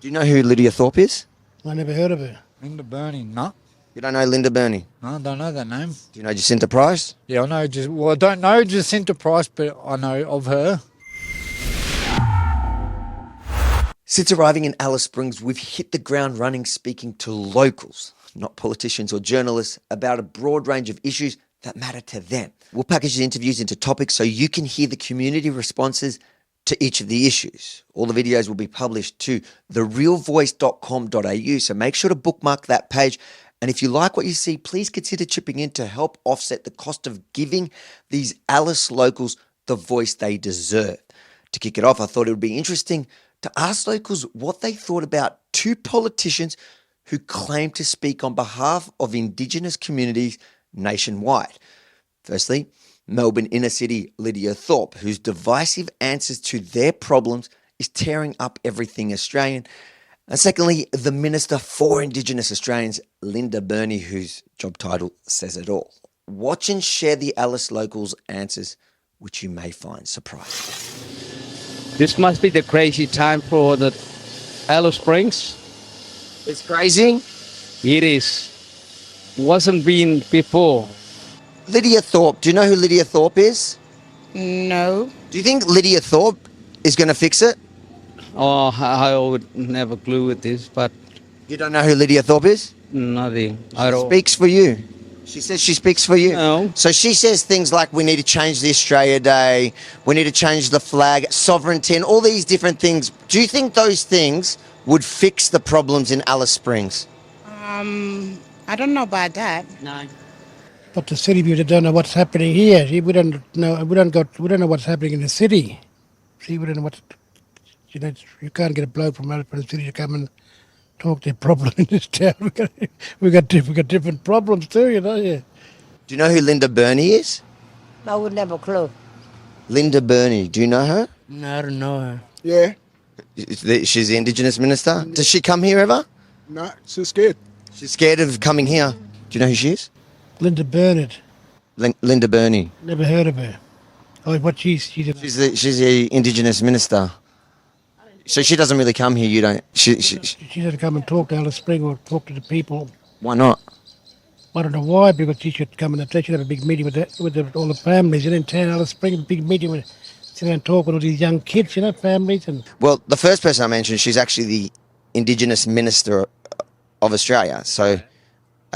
Do you know who Lydia Thorpe is? I never heard of her. Linda Burney, no. You don't know Linda Burney? No, I don't know that name. Do you know Jacinta Price? Yeah, I know. I don't know Jacinta Price, but I know of her. Since arriving in Alice Springs, we've hit the ground running speaking to locals, not politicians or journalists, about a broad range of issues that matter to them. We'll package the interviews into topics so you can hear the community responses to each of the issues. All the videos will be published to therealvoice.com.au, so make sure to bookmark that page. And if you like what you see, please consider chipping in to help offset the cost of giving these Alice locals the voice they deserve. To kick it off, I thought it would be interesting to ask locals what they thought about two politicians who claim to speak on behalf of Indigenous communities nationwide. Firstly, Melbourne inner city Lidia Thorpe, whose divisive answers to their problems is tearing up everything Australian. And secondly, the Minister for Indigenous Australians, Linda Burney, whose job title says it all. Watch and share the Alice locals' answers, which you may find surprising. This must be the crazy time for the Alice Springs. It's crazy. It is. Wasn't been before. Lidia Thorpe, do you know who Lidia Thorpe is? No. Do you think Lidia Thorpe is going to fix it? Oh, I would never clue with this, but You don't know who Lidia Thorpe is? nothing at all. Speaks for you. She says she speaks for you. No. So she says things like we need to change the Australia Day, we need to change the flag, sovereignty, and all these different things. Do you think those things would fix the problems in Alice Springs? I don't know about that. No. But the city people don't know what's happening here. See, we don't know. We don't know what's happening in the city. See, we don't know what. You can't get a bloke from out of the city to come and talk their problem in this town. We got different problems too. Yeah. Do you know who Linda Burney is? I would never clue. Linda Burney, do you know her? No, I don't know her. Yeah. She's the Indigenous Minister. Does she come here ever? No, she's scared. She's scared of coming here. Do you know who she is? Linda Burnett. Linda Burney. Never heard of her. Oh, what she's She's the Indigenous Minister. So she doesn't really come here. You don't. She doesn't come and talk to Alice Spring or talk to the people. Why not? I don't know why, because she should come and she should have a big meeting with all the families. In town, Alice Spring, a big meeting with sit down and talk with all these young kids, families and. Well, the first person I mentioned, she's actually the Indigenous Minister of Australia. So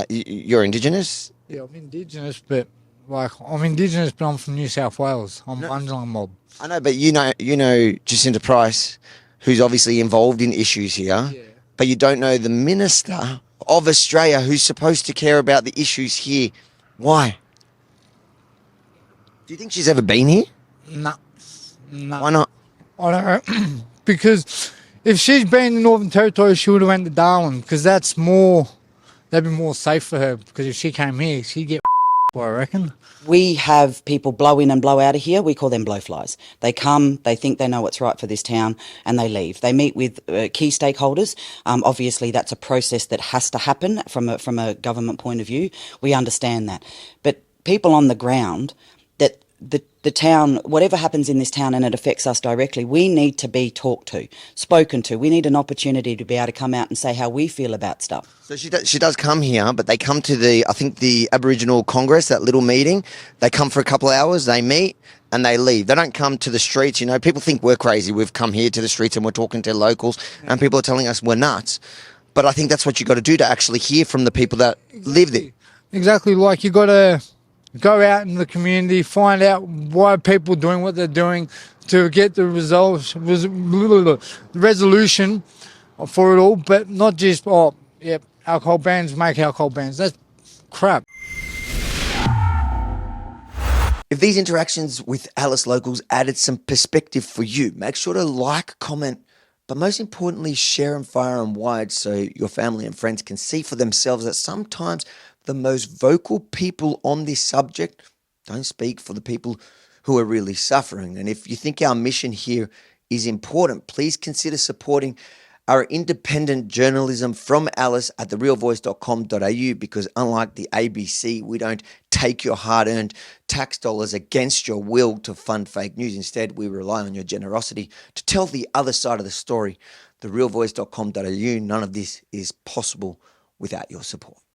you're Indigenous? Yeah, I'm Indigenous, but I'm from New South Wales. I'm Bundjalung mob. I know, but you know Jacinta Price, who's obviously involved in issues here, but you don't know the Minister of Australia who's supposed to care about the issues here. Why? Do you think she's ever been here? No. Why not? I don't know. Because if she's been in the Northern Territory, she would have went to Darwin, because that'd be more safe for her, because if she came here, she'd get I reckon. We have people blow in and blow out of here. We call them blowflies. They come, they think they know what's right for this town, and they leave. They meet with key stakeholders. Obviously, that's a process that has to happen from a government point of view. We understand that. But people on the ground, that the town, whatever happens in this town and it affects us directly, we need to be talked to, spoken to. We need an opportunity to be able to come out and say how we feel about stuff. So she does come here, but they come to the Aboriginal Congress, that little meeting. They come for a couple of hours, they meet, and they leave. They don't come to the streets. People think we're crazy. We've come here to the streets and we're talking to locals, and people are telling us we're nuts. But I think that's what you got to do to actually hear from the people that live there. Exactly, like you got to go out in the community, find out why people are doing what they're doing to get the resolution for it all, but not just, alcohol bans, make alcohol bans. That's crap. If these interactions with Alice locals added some perspective for you, make sure to like, comment, but most importantly, share and fire them wide so your family and friends can see for themselves that sometimes the most vocal people on this subject don't speak for the people who are really suffering. And if you think our mission here is important, please consider supporting our independent journalism from Alice at therealvoice.com.au, because unlike the ABC, we don't take your hard-earned tax dollars against your will to fund fake news. Instead, we rely on your generosity to tell the other side of the story. therealvoice.com.au. None of this is possible without your support.